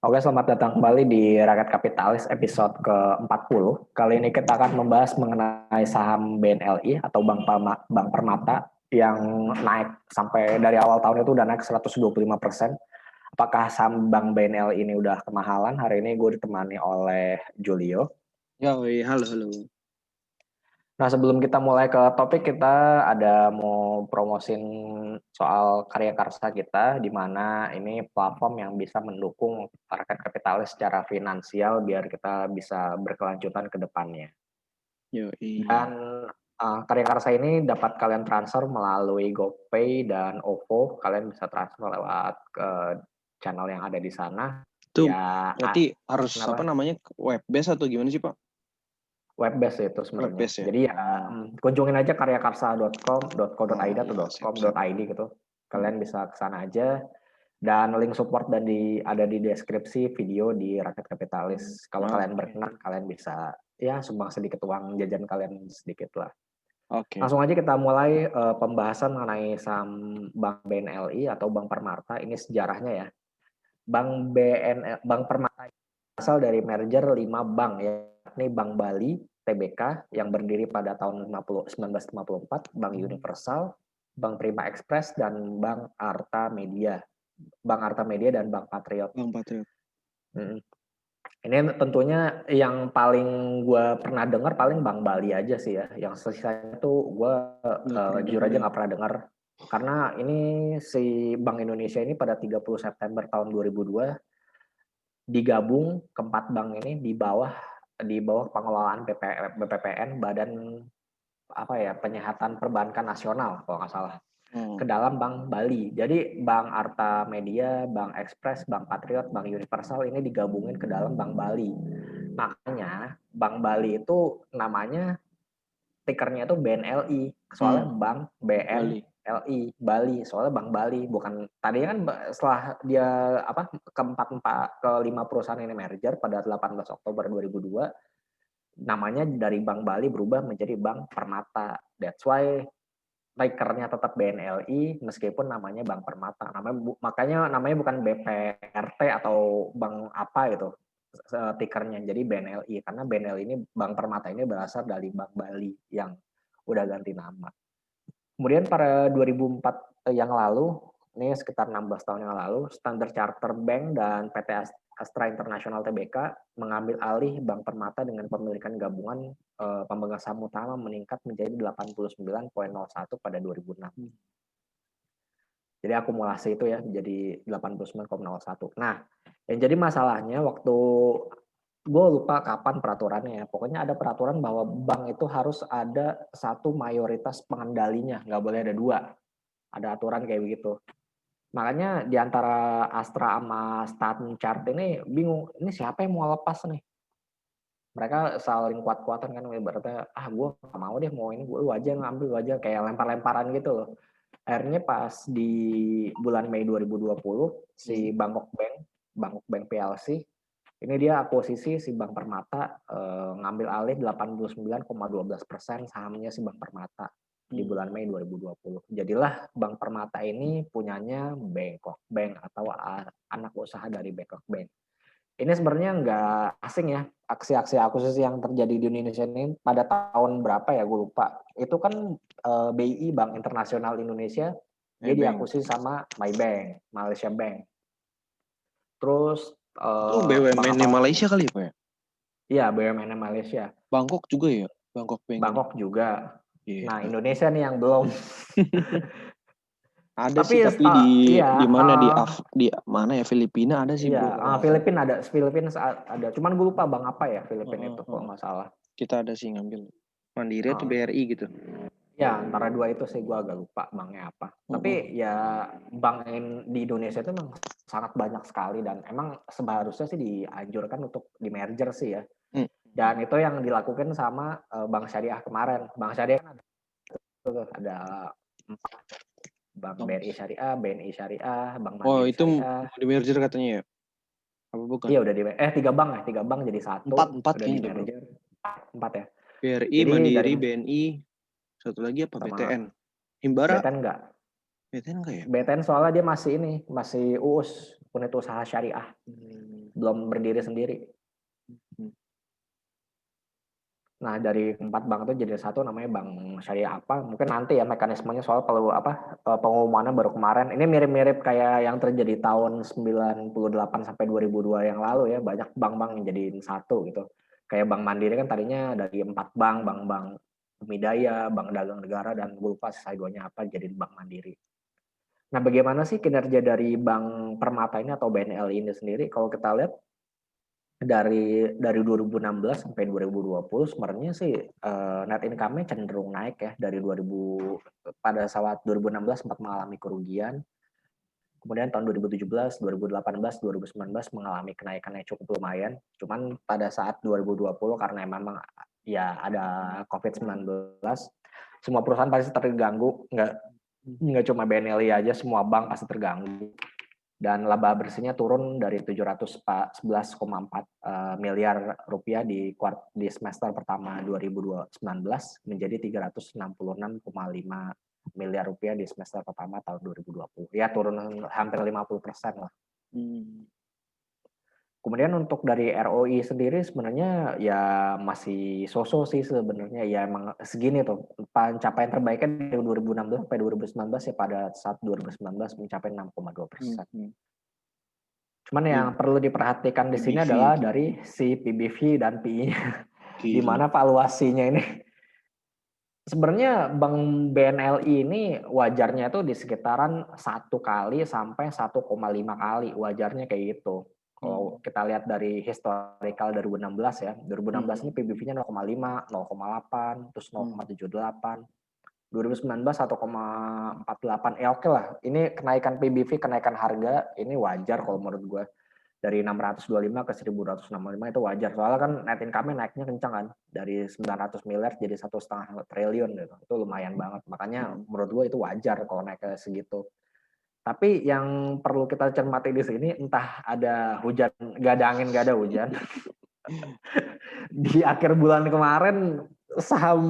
Oke, selamat datang kembali di Rakyat Kapitalis episode ke-40. Kali ini kita akan membahas mengenai saham BNLI atau Bank Permata yang naik sampai dari awal tahun itu udah naik 125%. Apakah saham Bank BNLI ini udah kemahalan? Hari ini gue ditemani oleh Julio. Ya, halo. Nah, sebelum kita mulai ke topik, kita ada mau promosin soal karya karsa kita, di mana ini platform yang bisa mendukung rakyat kapitalis secara finansial biar kita bisa berkelanjutan ke depannya. Dan karya karsa ini dapat kalian transfer melalui GoPay dan OVO. Kalian bisa transfer lewat ke channel yang ada di sana. Itu ya, berarti harus kenapa? web based atau gimana sih, Pak? Web based itu sebenarnya. Web based ya? Jadi ya kunjungin aja karyakarsa.com.co.id atau .com.id gitu. Kalian bisa ke sana aja. Dan link support ada di deskripsi video di Rakyat Kapitalis. Kalau kalian berkenan, kalian bisa ya sumbang sedikit uang jajan kalian sedikit lah. Langsung aja kita mulai pembahasan mengenai saham Bank BNLI atau Bank Permata. Ini sejarahnya ya. Bank Permata berasal dari merger 5 bank, yakni Bank Bali, TBK yang berdiri pada tahun 1954, Bank Universal, Bank Prima Express, dan Bank Arta Media. Bank Arta Media dan Bank Patriot. Ini tentunya yang paling gue pernah dengar paling Bank Bali aja sih ya. Yang sisanya tuh gue jujur aja nggak pernah dengar. Karena ini si Bank Indonesia ini pada 30 September tahun 2002 digabung keempat bank ini di bawah pengelolaan BPPN, Badan Penyihatan Perbankan Nasional kalau nggak salah, ke dalam Bank Bali. Jadi Bank Arta Media, Bank Express, Bank Patriot, Bank Universal ini digabungin ke dalam Bank Bali. Makanya Bank Bali itu namanya tikernya itu BNLI, soalnya Bank BNLI Bali, soalnya Bank Bali, bukan tadinya kan setelah dia kelima perusahaan ini merger pada 18 Oktober 2002, namanya dari Bank Bali berubah menjadi Bank Permata. That's why tikernya tetap BNLI meskipun namanya Bank Permata. Makanya namanya bukan BPRT atau bank apa gitu tikernya, jadi BNLI karena BNLI ini Bank Permata ini berasal dari Bank Bali yang udah ganti nama. Kemudian pada 2004 yang lalu, ini sekitar 16 tahun yang lalu, Standard Chartered Bank dan PT Astra International Tbk mengambil alih Bank Permata dengan pemilikan gabungan pemegang saham utama meningkat menjadi 89,01 pada 2006. Jadi akumulasi itu ya jadi 89,01. Nah, yang jadi masalahnya waktu gue lupa kapan peraturannya ya. Pokoknya ada peraturan bahwa bank itu harus ada satu mayoritas pengendalinya, nggak boleh ada dua. Ada aturan kayak begitu. Makanya di antara Astra sama Standard Chartered ini bingung, ini siapa yang mau lepas nih? Mereka saling kuat-kuatan kan, ibaratnya gue nggak mau deh, mau ini lu aja ngambil, lu aja, kayak lempar-lemparan gitu loh. Akhirnya pas di bulan Mei 2020 si Bangkok Bank PLC ini dia akuisisi si Bank Permata ngambil alih 89,12% sahamnya si Bank Permata di bulan Mei 2020. Jadilah Bank Permata ini punyanya Bangkok Bank atau anak usaha dari Bangkok Bank. Ini sebenarnya nggak asing ya, aksi-aksi akuisisi yang terjadi di Indonesia ini pada tahun berapa ya, gue lupa. Itu kan BI, Bank Internasional Indonesia, dia diakuisisi sama Maybank, Malaysia Bank. Terus BUMN Malaysia kali ya, Pak ya? Iya, BUMN Malaysia. Bangkok juga ya? Bangkok Bank. Bangkok juga. Nah, Indonesia nih yang belum. Ada tapi sih, tapi di mana di mana ya, Filipina ada sih, bro. Iya, Filipina ada. Cuman gue lupa bank apa ya Filipina itu kalau nggak salah. Kita ada sih ngambil Mandiri atau BRI gitu. Ya, antara dua itu sih gue agak lupa banknya apa. Tapi ya bank di Indonesia itu memang sangat banyak sekali dan emang seharusnya sih dianjurkan untuk di merger sih ya. Dan itu yang dilakukan sama Bank Syariah kemarin. Bank Syariah kan ada 4. Bank BRI Syariah, BNI Syariah, Bank Mandiri Syariah. Itu di merger katanya ya? Apa bukan? Iya, udah 3 bank jadi 1. 4 udah di merger. 4 ya. BRI, jadi Mandiri, BNI, satu lagi apa, BTN? Himbara? BTN enggak. BTN enggak ya? BTN soalnya dia masih UUS, unit usaha syariah. belum berdiri sendiri. Nah, dari 4 bank itu jadi satu namanya bank syariah apa, mungkin nanti ya mekanismenya soal perlu pengumumannya baru kemarin. Ini mirip-mirip kayak yang terjadi tahun 98 sampai 2002 yang lalu ya, banyak bank-bank yang jadiin satu gitu. Kayak Bank Mandiri kan tadinya dari 4 bank Pemidaya, Bank Dagang Negara, dan gue lupa sisa duanya apa, jadiin Bank Mandiri. Nah, bagaimana sih kinerja dari Bank Permata ini atau BNL ini sendiri? Kalau kita lihat dari 2016 sampai 2020 sebenarnya sih net income-nya cenderung naik ya, dari pada saat 2016 sempat mengalami kerugian. Kemudian tahun 2017, 2018, 2019 mengalami kenaikan yang cukup lumayan. Cuman pada saat 2020 karena memang ya ada COVID-19, semua perusahaan pasti terganggu, nggak cuma BNLI aja, semua bank pasti terganggu. Dan laba bersihnya turun dari 711,4 miliar rupiah di semester pertama 2019 menjadi 366,5 miliar rupiah di semester pertama tahun 2020. Ya turun hampir 50% lah. Kemudian untuk dari ROI sendiri sebenarnya ya masih so-so sih sebenarnya, ya emang segini tuh. Pencapaian terbaiknya dari 2016 sampai 2019 ya pada saat 2019 mencapai 6,2%. Cuman yang perlu diperhatikan di sini adalah dari si PBV dan PI-nya. Di mana valuasinya ini sebenarnya Bank BNLI ini wajarnya itu di sekitaran 1 kali sampai 1,5 kali, wajarnya kayak gitu. Kalau kita lihat dari historical 2016 ya, 2016 ini PBV-nya 0,5, 0,8, terus 0,78. 2019 1,48, ya oke lah. Ini kenaikan PBV, kenaikan harga, ini wajar kalau menurut gue. Dari 625 ke 1165 itu wajar. Soalnya kan net income-nya naiknya kencang kan. Dari 900 miliar jadi 1,5 triliun gitu. Itu lumayan banget. Makanya menurut gue itu wajar kalau naik ke segitu. Tapi yang perlu kita cermati di sini, entah ada hujan, gak ada angin, gak ada hujan. Di akhir bulan kemarin saham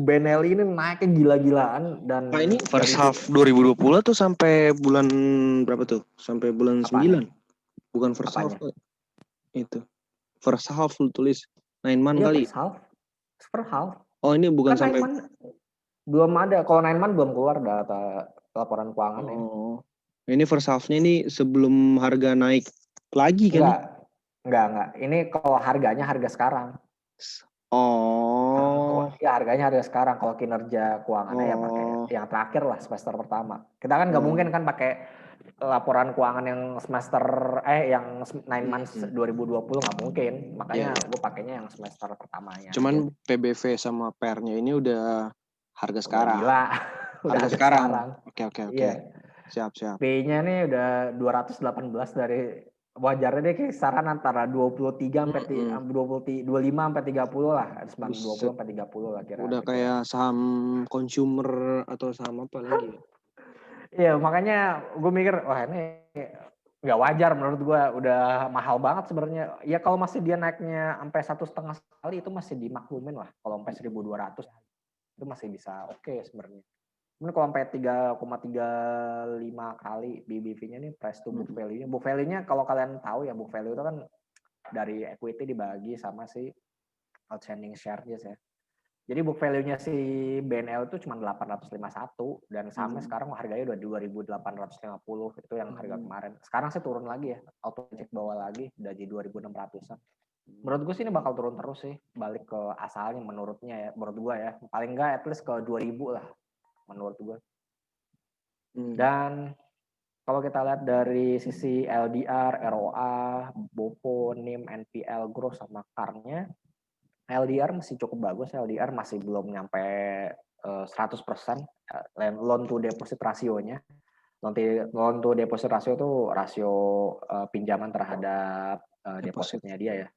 BNL ini naiknya gila-gilaan. Dan nah ini first half 2020 tuh sampai bulan berapa tuh? Sampai bulan 9. Bukan first half itu. First half lu tulis 9 month iya, kali. First half. Oh, ini bukan kan sampai belum ada. Kalau 9 month belum keluar data laporan keuangan ya. Oh. Ini first half-nya ini sebelum harga naik lagi kan? Enggak. Ini kalau harganya harga sekarang. Oh. Ya harganya harga sekarang. Kalau kinerja keuangannya ya pakai yang terakhir lah, semester pertama. Kita kan nggak mungkin kan pakai laporan keuangan yang semester yang 9 months 2020 nggak mungkin. Makanya gue pakainya yang semester pertamanya. Cuman aja. PBV sama PR-nya ini udah harga sekarang. Gila. Udah harga sekarang. Oke. Iya. Siap. P-nya nih udah 218 dari wajarnya dia kisaran antara 23 sampai 25 sampai 30 lah, 20 sampai 30 lah kira. Udah kayak saham consumer atau saham apa lagi? Iya, makanya gue mikir wah ini nggak wajar menurut gue, udah mahal banget sebenarnya. Ya kalau masih dia naiknya sampai 1,5 kali itu masih dimaklumin lah. Kalau sampai 1.200 itu masih bisa oke sebenarnya. Cuman kalau sampai 3,35 kali BBV-nya nih, price to book value-nya. Book value-nya kalau kalian tahu ya, book value itu kan dari equity dibagi sama si outstanding shares ya. Jadi book value-nya si BNL itu cuma 851 dan sahamnya sekarang harganya udah 2.850, itu yang harga kemarin. Sekarang sih turun lagi ya, auto cek bawah lagi udah di 2.600-an. Menurut gue sih ini bakal turun terus sih, balik ke asalnya menurutnya ya, menurut gue ya. Paling enggak at least ke 2.000 lah menurut gue. Dan kalau kita lihat dari sisi LDR, ROA, BOPO, NIM, NPL, growth sama CAR-nya, LDR masih cukup bagus. LDR masih belum nyampe 100%. Loan to deposit rasionya. Loan to deposit rasio itu rasio pinjaman terhadap depositnya dia ya.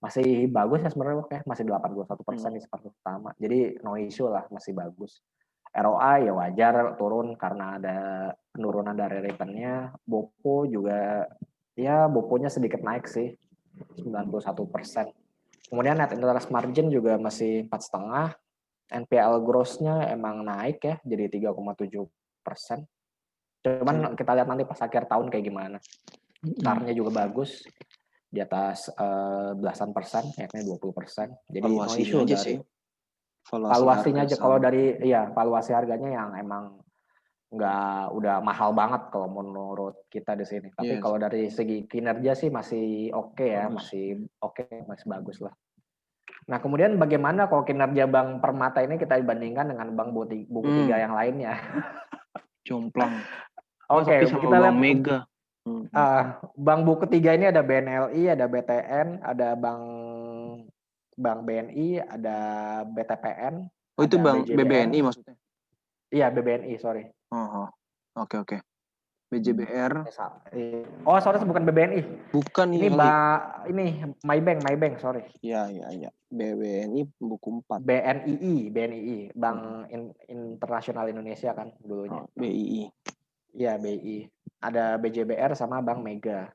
Masih bagus ya sebenarnya, masih 81% di semester pertama. Jadi no issue lah, masih bagus. ROA ya wajar turun karena ada penurunan dari return-nya. BOPO juga ya BOPO-nya sedikit naik sih, 91%. Kemudian net interest margin juga masih 4,5. NPL growth-nya emang naik ya, jadi 3,7%. Cuman kita lihat nanti pas akhir tahun kayak gimana. CAR-nya juga bagus. di atas belasan persen, naiknya 20%. Jadi no Valuasinya issue aja dari sih. valuasinya aja. Kalau saham. dari valuasi harganya yang emang nggak udah mahal banget kalau menurut kita di sini. Tapi Yes. kalau dari segi kinerja sih masih oke ya, Bagus. masih oke, masih bagus lah. Nah kemudian bagaimana kalau kinerja Bank Permata ini kita bandingkan dengan Bank Buku Tiga yang lainnya? Jomplang. Oke, Tapi sama kita Bank lihat Mega. Bank Buku Tiga ini ada BNLI, ada BTN, ada Bank BNI, ada BTPN, Oh itu ada Bank BJBR. BBNI maksudnya? Iya BBNI, sorry. Oke. BJBR. Oh, sorry, bukan BBNI. Bukan ini kali. Ini Maybank, sorry. Iya. BBNI buku 4. BNII, Bank Internasional Indonesia kan dulunya. BII. Iya, BI. Ada BJBR sama Bank Mega.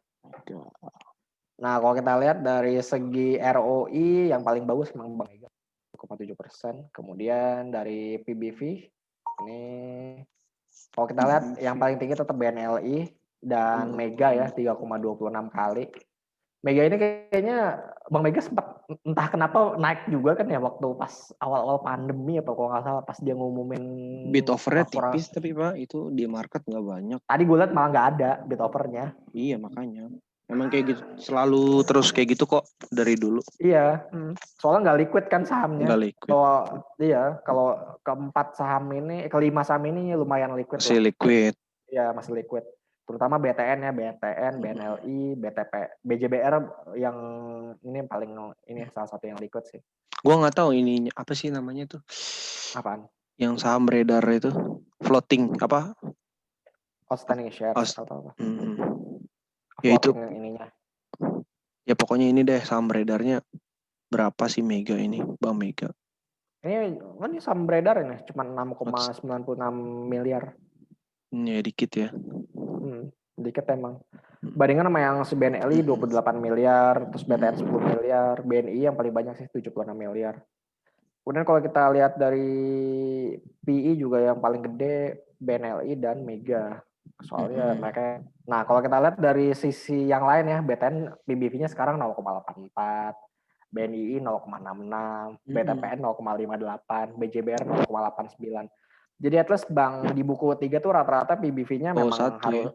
Nah, kalau kita lihat dari segi ROI yang paling bagus memang Bank Mega 1,7%. Kemudian dari PBV ini kalau kita lihat yang paling tinggi tetap BNLI dan Mega ya 3,26 kali. Mega ini kayaknya Bang Mega sempat entah kenapa naik juga kan ya waktu pas awal-awal pandemi atau kalau nggak salah pas dia ngumumin bid offernya tipis tapi Pak itu di market nggak banyak. Tadi gue lihat malah nggak ada bid offernya. Iya makanya. Emang kayak gitu selalu terus kayak gitu kok dari dulu. Iya, soalnya nggak liquid kan sahamnya. Nggak liquid. Kalau keempat saham ini, kelima saham ini lumayan liquid. Masih liquid. Iya masih liquid. Terutama BTN ya, BNLI, BJBR yang ini paling ini salah satu yang liquid sih. Gua nggak tahu ini apa sih namanya tuh. Apaan? Yang saham beredar itu floating apa? Outstanding shares atau apa? Ya itu. Ininya. Ya pokoknya ini deh saham beredarnya berapa sih Mega ini, Bang Mega? Ini saham beredar ini cuma 6,96 miliar. Ya dikit ya. Dikit emang. Bandingkan sama yang si BNLI 28 miliar, terus BTN 10 miliar, BNI yang paling banyak sih 76 miliar. Kemudian kalau kita lihat dari PI juga yang paling gede BNLI dan Mega. Soalnya mereka. Nah kalau kita lihat dari sisi yang lain ya, BTN PBV-nya sekarang 0,84, BNI 0,66, BTPN 0,58, BJBR 0,89. Jadi at least bank di buku 3 tuh rata-rata PBV-nya memang harus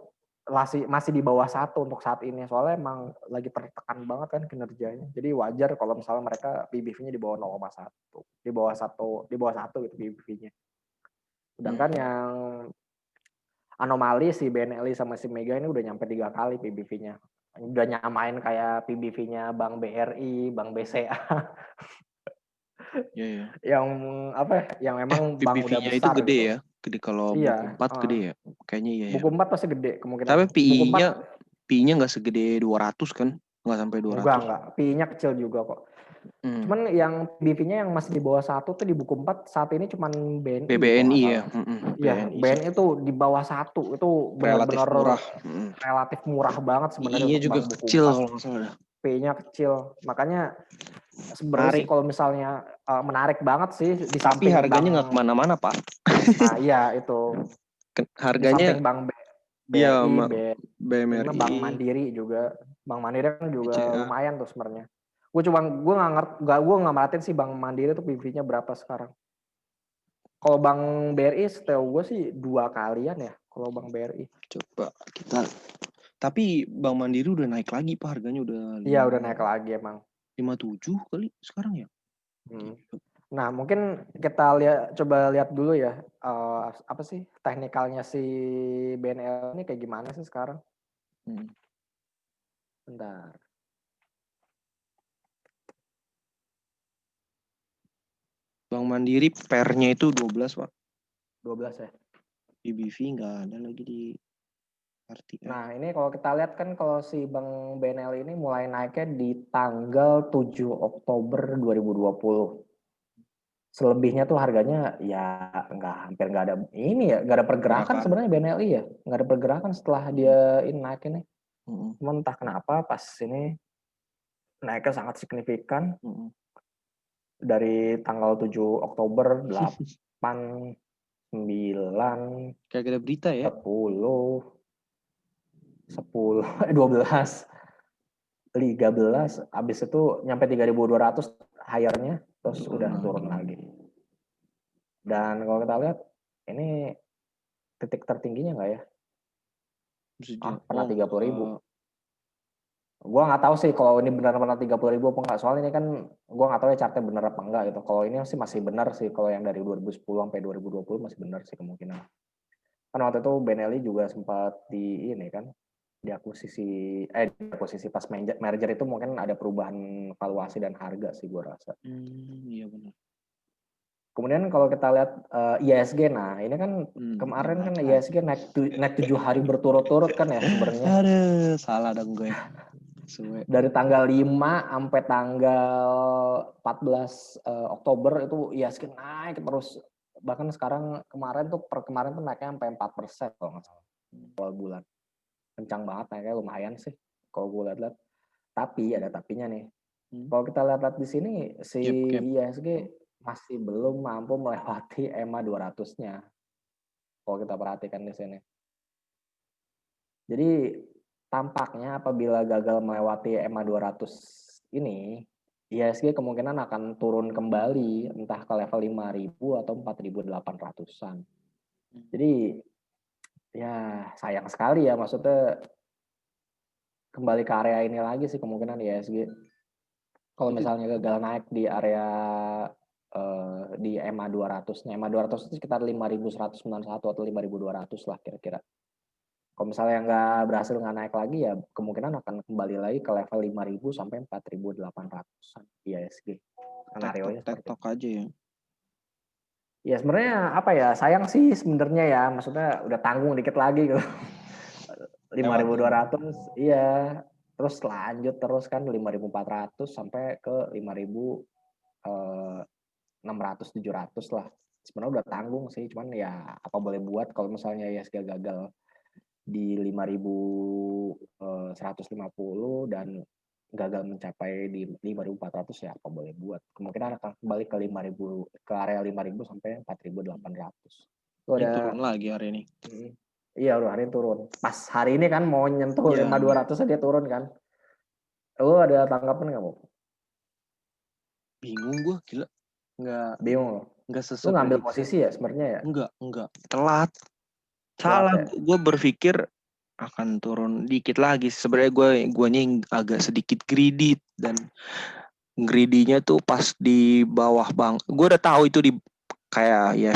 masih di bawah 1 untuk saat ini. Soalnya emang lagi tertekan banget kan kinerjanya. Jadi wajar kalau misalnya mereka PBV-nya di bawah 0,1. Di bawah 1 gitu PBV-nya. Sedangkan yang anomali si BNLI sama si Mega ini udah nyampe 3 kali PBV-nya. Udah nyamain kayak PBV-nya Bank BRI, Bank BCA. Iya. Yang yang memang bank udah besar itu gede gitu. Ya. Gede kalau buku 4 gede ya. Kayaknya iya. Buku 4 pasti gede kemungkinan. Tapi PI-nya nggak segede 200 kan? Nggak sampai 200. Enggak. PI-nya kecil juga kok. Cuman yang PBV-nya yang masih di bawah 1 tuh di buku 4 saat ini cuman BNI. BBNI ya. Iya, BNI itu di bawah 1 itu benar-benar relatif murah banget sebenarnya. PI-nya juga kecil kalau nggak salah. PI-nya kecil, makanya sebenarnya sih kalau misalnya menarik banget sih di samping. Tapi harganya nggak kemana-mana Pak. Nah iya itu. Harganya. Di samping Bank BRI, Bank Mandiri juga. Bank Mandiri kan juga lumayan tuh sebenarnya. Gue nggak merhatiin sih Bank Mandiri tuh PBV-nya berapa sekarang. Kalau Bank BRI setahu gue sih 2 kalian ya. Kalau Bank BRI. Coba kita. Tapi Bank Mandiri udah naik lagi Pak harganya udah. Iya udah naik lagi emang. 57 kali sekarang ya. Nah mungkin kita coba lihat dulu ya apa sih teknikalnya si BNL ini kayak gimana sih sekarang. Bentar. Bank Mandiri pernya itu 12 Pak. 12 ya. PBV nggak ada lagi di RTI. Nah ini kalau kita lihat kan kalau si Bank BNL ini mulai naiknya di tanggal 7 Oktober 2020. Selebihnya tuh harganya ya hampir nggak ada ini ya, nggak ada pergerakan sebenarnya BNLI ya, nggak ada pergerakan setelah dia ini naik ini. Cuman entah kenapa pas ini naiknya sangat signifikan dari tanggal 7 Oktober 8, 9, kayak ada berita ya, 10, 12. 13, habis itu nyampe 3.200 higher-nya, terus udah turun lagi. Dan kalau kita lihat, ini titik tertingginya nggak ya? Pernah 30.000. Gue nggak tahu sih kalau ini benar-benar 30.000 apa nggak. Soalnya ini kan gue nggak tahu ya chartnya benar apa enggak gitu. Kalau ini sih masih benar sih. Kalau yang dari 2010 sampai 2020 masih benar sih kemungkinan. Kan waktu itu Benelli juga sempat di ini kan, diakuisisi pas merger itu mungkin ada perubahan valuasi dan harga sih gue rasa. Iya benar. Kemudian kalau kita lihat ISG, nah ini kan kemarin kan ISG naik 7 hari berturut-turut kan ya sebenarnya. Aduh, salah dong gue. Dari tanggal 5 sampai tanggal 14 Oktober itu ISG naik terus. Bahkan sekarang kemarin tuh naiknya sampai 4% kalau nggak salah. Awal bulan. Kencang banget naiknya, lumayan sih kalau gue lihat-lihat. Tapi ada tapinya nih. Kalau kita lihat-lihat di sini si ISG masih belum mampu melewati EMA 200-nya. Kalau kita perhatikan di sini. Jadi tampaknya apabila gagal melewati EMA 200 ini, IHSG kemungkinan akan turun kembali entah ke level 5.000 atau 4.800-an. Jadi ya sayang sekali ya, maksudnya kembali ke area ini lagi sih kemungkinan IHSG. Kalau misalnya gagal naik di area di EMA 200-nya. EMA 200 itu sekitar 5.191 atau 5.200 lah kira-kira. Kalau misalnya nggak berhasil nggak naik lagi ya kemungkinan akan kembali lagi ke level 5.000 sampai 4.800-an IHSG. Skenario-nya TikTok aja ya. Ya sebenarnya apa ya, sayang sih sebenarnya ya, maksudnya udah tanggung dikit lagi gitu. 5.200 iya. Terus lanjut terus kan 5.400 sampai ke 5.600 700 lah. Sebenarnya udah tanggung sih, cuman ya apa boleh buat kalau misalnya IHSG gagal di 5.150 dan gagal mencapai di 5.400 ya apa boleh buat. Kemungkinan akan kembali ke 5.000 ke area 5.000 sampai 4.800. Itu ada turun lagi hari ini. Iya, hari ini turun. Pas hari ini kan mau nyentuh 5.200 dia turun kan. Lu ada tanggapan nggak, Mo? Bingung gue, gila. Bingung. Enggak sesuai. Lu ngambil posisi ya sebenarnya ya? Enggak. Telat. Salah, ya? Gue berpikir akan turun dikit lagi. Sebenarnya guanya agak sedikit greedy dan greedy-nya tuh pas di bawah bang. Gue udah tahu itu di kayak ya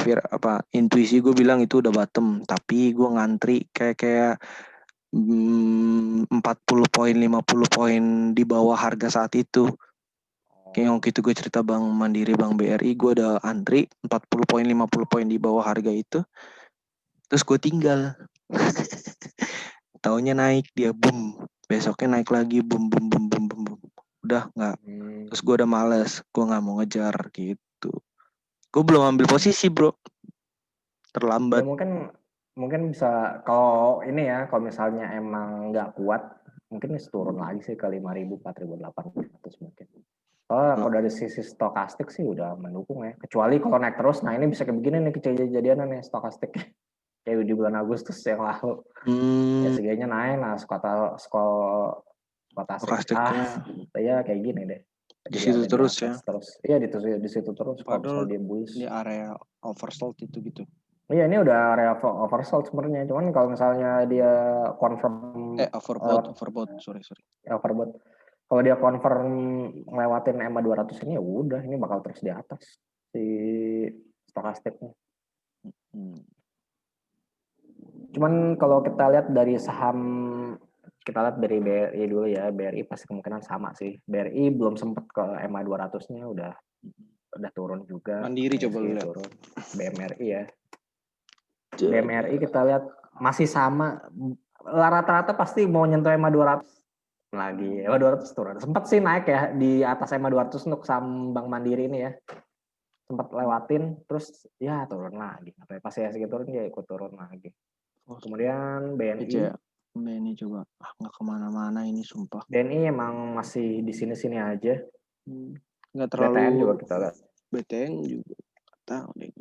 intuisi gue bilang itu udah bottom, tapi gue ngantri kayak 40 poin 50 poin di bawah harga saat itu. Kayak waktu itu gue cerita Bank Mandiri, Bank BRI, gue udah antri 40 poin 50 poin di bawah harga itu. Terus gue tinggal. Taunya naik dia boom, besoknya naik lagi boom. Udah nggak. Terus gue udah males, gue nggak mau ngejar gitu. Gue belum ambil posisi bro, terlambat. Ya mungkin bisa kalau ini ya, kalau misalnya emang nggak kuat, mungkin turun lagi sih ke 5.000 4.800 mungkin. Kalau dari sisi stokastik sih udah mendukung ya. Kecuali kalau naik terus, nah ini bisa kayak begini nih kejadian nih stokastik. Kayak di bulan Agustus yang lalu. Ya seganya naik, nah stokastiknya ya kayak gini deh. Di situ terus ya. Iya di situ terus. Padahal dia bullish. Di area oversold itu gitu. Iya ini udah area oversold sebenarnya. Cuman kalau misalnya dia confirm overbought. Sorry. Overbought. Kalau dia confirm ngelewatin EMA 200 ini ya udah ini bakal terus di atas si stokastiknya. Cuman kalau kita lihat dari saham, kita lihat dari BRI dulu ya, BRI pasti kemungkinan sama sih. BRI belum sempat ke EMA 200-nya udah turun juga. Mandiri coba lihat. Turun. BMRI ya. BMRI kita lihat masih sama, rata-rata pasti mau nyentuh EMA 200 lagi. EMA 200 turun. Sempat sih naik ya di atas EMA 200 untuk saham Bank Mandiri ini ya. Sempat lewatin terus ya turun lagi. Pas IHSG turun ya ikut turun lagi. Kemudian BNI coba nggak kemana-mana ini sumpah. BNI emang masih di sini-sini aja. Nggak terlalu. BTN juga kita lihat. BTN juga tahu deh.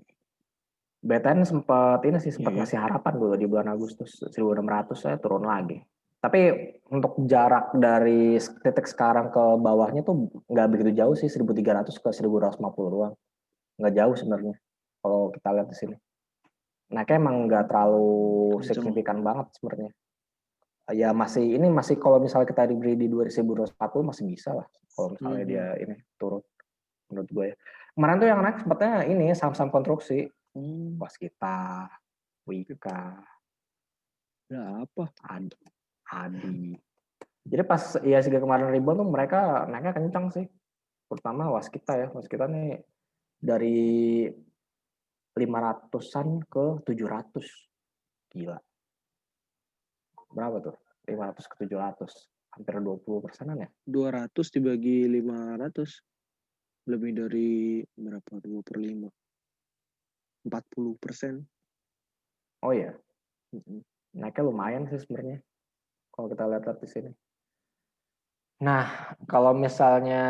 BTN sempat ngasih harapan dulu di bulan Agustus 1.600 saya turun lagi. Tapi untuk jarak dari titik sekarang ke bawahnya tuh nggak begitu jauh sih, 1.300 ke 1.250 doang. Nggak jauh sebenarnya kalau kita lihat di sini. Naiknya emang nggak terlalu signifikan banget sebenarnya. Ya masih kalau misalnya kita diberi di 2.240 masih bisa lah kalau misalnya dia ini turun menurut gue ya. Kemarin tuh yang naik sebetulnya ini saham-saham konstruksi. Waskita, Wika, Berapa? Adi. Jadi pas IHSG kemarin rebound tuh mereka naiknya kencang sih. Terutama Waskita ya. Waskita nih dari 500-an ke 700. Gila. Berapa tuh? 500 ke 700. Hampir 20%-an ya? 200 dibagi 500. Lebih dari berapa? 2/5. 40%. Oh iya. Naiknya lumayan sih sebenarnya. Kalau kita lihat di sini. Nah, kalau misalnya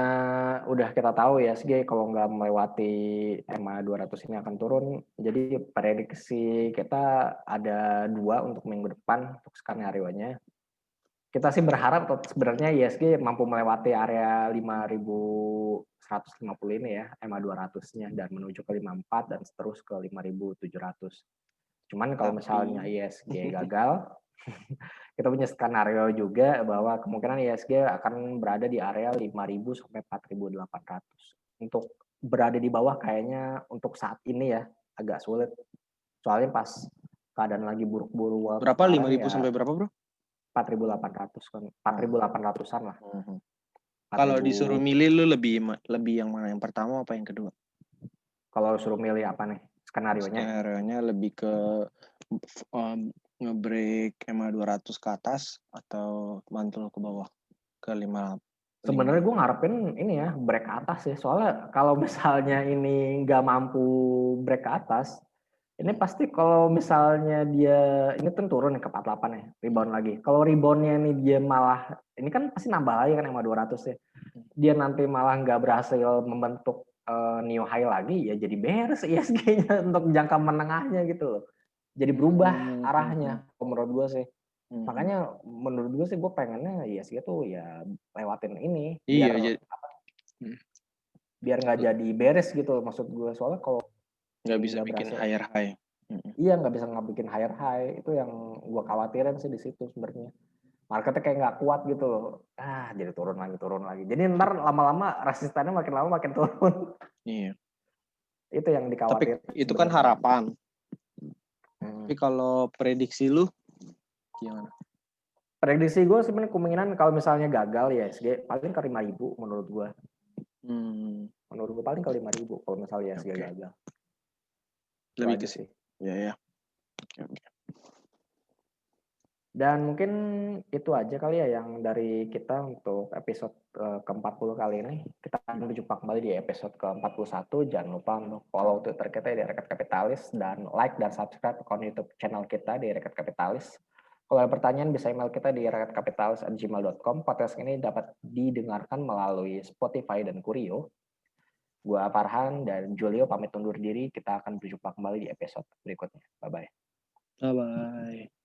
udah kita tahu ya, SG kalau nggak melewati EMA 200 ini akan turun. Jadi prediksi kita ada 2 untuk minggu depan untuk skenario-nya. Kita sih berharap sebenarnya ISG mampu melewati area 5.150 ini ya, EMA 200-nya dan menuju ke 54 dan terus ke 5.700. Cuman kalau misalnya ISG gagal, kita punya skenario juga bahwa kemungkinan ISG akan berada di area 5.000 sampai 4.800. Untuk berada di bawah kayaknya untuk saat ini ya agak sulit. Soalnya pas keadaan lagi buruk-buruk berapa 5.000 ya, sampai berapa, Bro? 4.800 kan. 4.800-an lah. Kalau disuruh milih lu lebih yang mana? Yang pertama apa yang kedua? Kalau suruh milih apa nih skenario-nya? Skenario-nya lebih ke nge-break EMA 200 ke atas atau mantul ke bawah ke 5. Sebenarnya gue ngarepin ini ya break ke atas ya. Soalnya kalau misalnya ini nggak mampu break ke atas, ini pasti kalau misalnya dia ini kan turun ke 48 ya, rebound lagi. Kalau reboundnya ini dia malah ini kan pasti nambah lagi kan EMA 200 ya. Dia nanti malah nggak berhasil membentuk new high lagi, ya jadi beres ISG-nya untuk jangka menengahnya gitu loh. Jadi berubah arahnya menurut gue sih. Makanya menurut gue sih gue pengennya ISG tuh ya lewatin ini biar nggak jadi beres gitu maksud gue. Soalnya kalau nggak bisa bikin higher high. Iya nggak bisa bikin higher high, itu yang gue khawatirin sih di situ sebenarnya. Marketnya kayak nggak kuat gitu loh. Jadi turun lagi. Jadi ntar lama-lama resistannya makin lama makin turun. Iya. Itu yang dikhawatirin. Tapi itu kan harapan. Tapi kalau prediksi lu gimana? Prediksi gue sebenarnya kemungkinan kalau misalnya gagal ya ISG paling ke 5.000 menurut gue. Menurut gue paling ke 5.000 kalau misalnya ISG gagal. Lebih ke sih. Ya. Oke. Dan mungkin itu aja kali ya yang dari kita untuk episode ke-40 kali ini. Kita akan berjumpa kembali di episode ke-41. Jangan lupa untuk follow Twitter kita di Rekat Kapitalis dan like dan subscribe akun YouTube channel kita di Rekat Kapitalis. Kalau ada pertanyaan bisa email kita di rekatkapitalis@gmail.com. Podcast ini dapat didengarkan melalui Spotify dan Kurio. Gua Farhan dan Julio pamit undur diri. Kita akan berjumpa kembali di episode berikutnya. Bye-bye. Bye-bye.